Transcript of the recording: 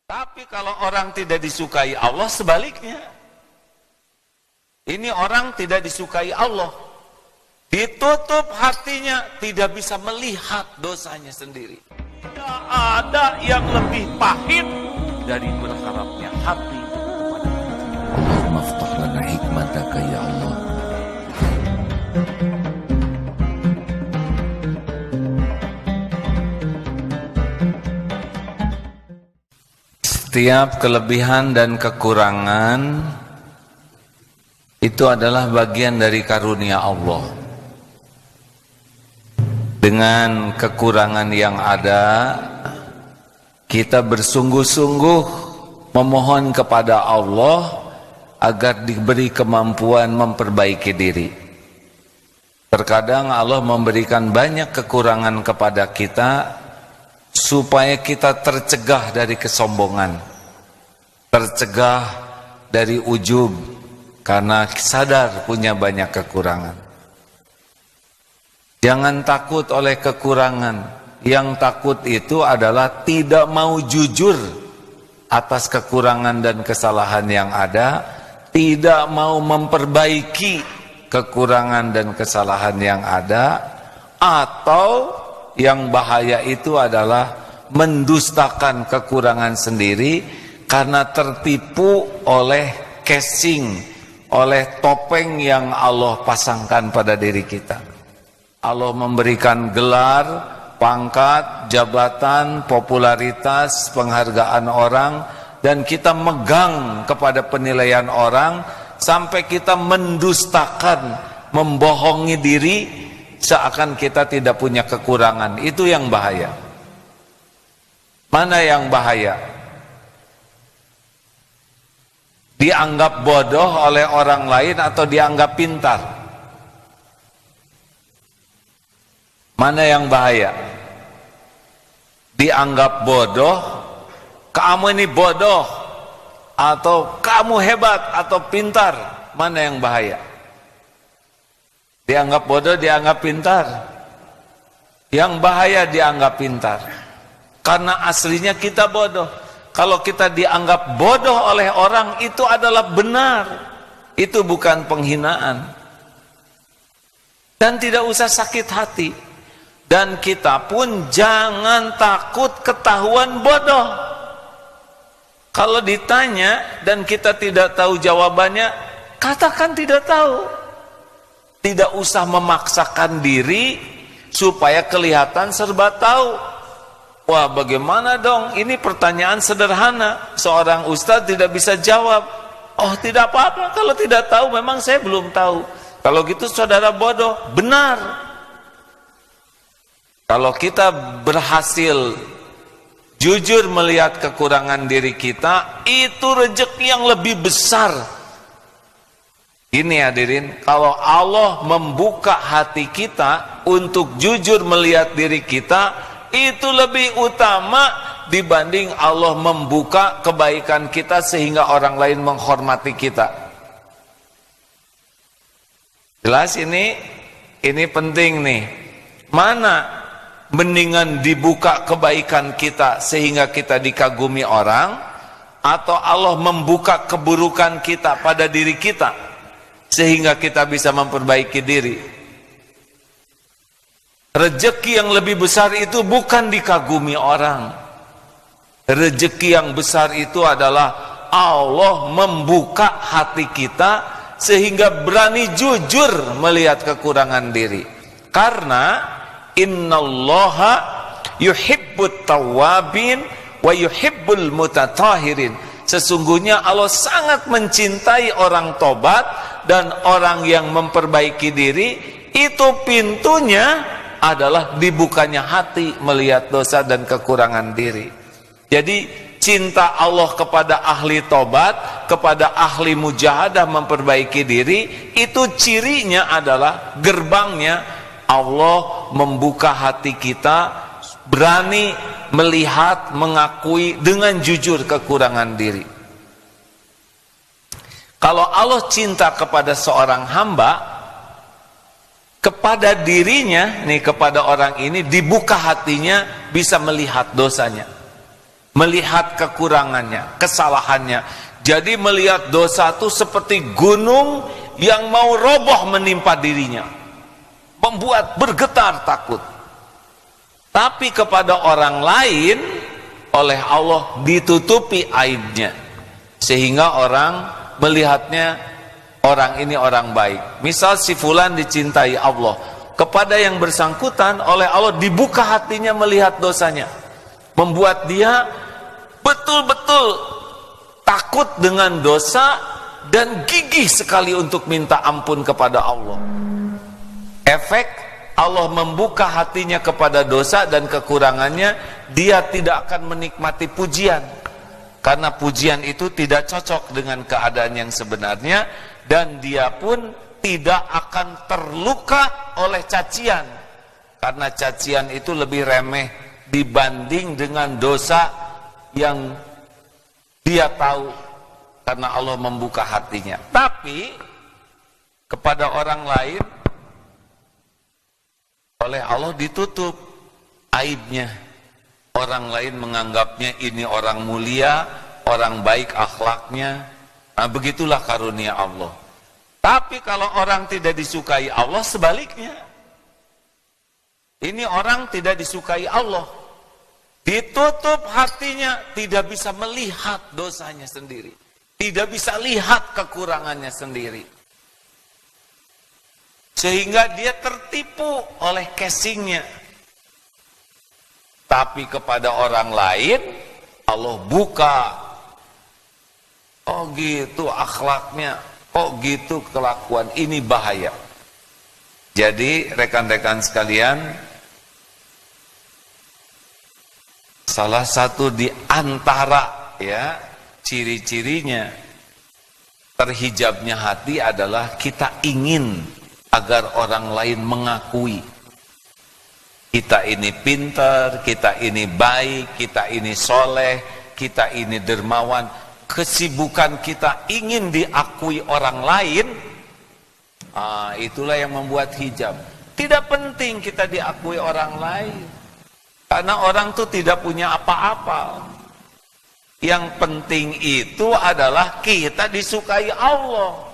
Tapi kalau orang tidak disukai Allah, sebaliknya. Ini orang tidak disukai Allah, ditutup hatinya, tidak bisa melihat dosanya sendiri. Tidak ada yang lebih pahit dari berharapnya hati kepada Allah. Allahumma aftah lana hikmataka ya Allah. Setiap kelebihan dan kekurangan itu adalah bagian dari karunia Allah. Dengan kekurangan yang ada, kita bersungguh-sungguh memohon kepada Allah agar diberi kemampuan memperbaiki diri. Terkadang Allah memberikan banyak kekurangan kepada kita supaya kita tercegah dari kesombongan, tercegah dari ujub, karena sadar punya banyak kekurangan. Jangan takut oleh kekurangan. Yang takut itu adalah tidak mau jujur atas kekurangan dan kesalahan yang ada, tidak mau memperbaiki kekurangan dan kesalahan yang ada, atau yang bahaya itu adalah mendustakan kekurangan sendiri karena tertipu oleh casing, oleh topeng yang Allah pasangkan pada diri kita. Allah memberikan gelar, pangkat, jabatan, popularitas, penghargaan orang, dan kita megang kepada penilaian orang sampai kita mendustakan, membohongi diri seakan kita tidak punya kekurangan. Itu yang bahaya. Mana yang bahaya? Dianggap bodoh oleh orang lain atau dianggap pintar? Mana yang bahaya? Dianggap bodoh, kamu ini bodoh, atau kamu hebat atau pintar? Mana yang bahaya? Dianggap bodoh, dianggap pintar. Yang bahaya dianggap pintar, karena aslinya kita bodoh. Kalau kita dianggap bodoh oleh orang, itu adalah benar. Itu bukan penghinaan. Dan tidak usah sakit hati. Dan kita pun jangan takut ketahuan bodoh. Kalau ditanya dan kita tidak tahu jawabannya, katakan tidak tahu. Tidak usah memaksakan diri supaya kelihatan serba tahu. Wah, bagaimana dong? Ini pertanyaan sederhana. Seorang ustadz tidak bisa jawab. Oh, tidak apa-apa. Kalau tidak tahu, memang saya belum tahu. Kalau gitu saudara bodoh. Benar. Kalau kita berhasil jujur melihat kekurangan diri kita, itu rezeki yang lebih besar. Ini hadirin, kalau Allah membuka hati kita untuk jujur melihat diri kita, itu lebih utama dibanding Allah membuka kebaikan kita sehingga orang lain menghormati kita. Jelas ini penting nih. Mana mendingan dibuka kebaikan kita sehingga kita dikagumi orang, atau Allah membuka keburukan kita pada diri kita sehingga kita bisa memperbaiki diri? Rezeki yang lebih besar itu bukan dikagumi orang. Rezeki yang besar itu adalah Allah membuka hati kita sehingga berani jujur melihat kekurangan diri. Karena innallaha yuhibbut tawwabin wa yuhibbul mutatahhirin. Sesungguhnya Allah sangat mencintai orang tobat dan orang yang memperbaiki diri. Itu pintunya adalah dibukanya hati melihat dosa dan kekurangan diri. Jadi cinta Allah kepada ahli tobat, kepada ahli mujahadah memperbaiki diri, itu cirinya adalah gerbangnya Allah membuka hati kita, berani melihat, mengakui dengan jujur kekurangan diri. Kalau Allah cinta kepada seorang hamba, kepada dirinya, nih kepada orang ini dibuka hatinya, bisa melihat dosanya, melihat kekurangannya, kesalahannya. Jadi melihat dosa itu seperti gunung yang mau roboh menimpa dirinya, membuat bergetar takut. Tapi kepada orang lain oleh Allah ditutupi aibnya, sehingga orang melihatnya orang ini orang baik. Misal si fulan dicintai Allah, kepada yang bersangkutan oleh Allah dibuka hatinya melihat dosanya, membuat dia betul-betul takut dengan dosa dan gigih sekali untuk minta ampun kepada Allah. Efek Allah membuka hatinya kepada dosa dan kekurangannya, dia tidak akan menikmati pujian, karena pujian itu tidak cocok dengan keadaan yang sebenarnya, dan dia pun tidak akan terluka oleh cacian, karena cacian itu lebih remeh dibanding dengan dosa yang dia tahu, karena Allah membuka hatinya. Tapi kepada orang lain oleh Allah ditutup aibnya. Orang lain menganggapnya ini orang mulia, orang baik akhlaknya. Nah, begitulah karunia Allah. Tapi kalau orang tidak disukai Allah, sebaliknya. Ini orang tidak disukai Allah, ditutup hatinya, tidak bisa melihat dosanya sendiri, tidak bisa lihat kekurangannya sendiri, sehingga dia tertipu oleh casingnya. Tapi kepada orang lain Allah buka, oh gitu akhlaknya, oh gitu kelakuan, ini bahaya. Jadi rekan-rekan sekalian, salah satu di antara ya ciri-cirinya terhijabnya hati adalah kita ingin agar orang lain mengakui kita ini pintar, kita ini baik, kita ini soleh, kita ini dermawan. Kesibukan kita ingin diakui orang lain, itulah yang membuat hijab. Tidak penting kita diakui orang lain, karena orang itu tidak punya apa-apa. Yang penting itu adalah kita disukai Allah.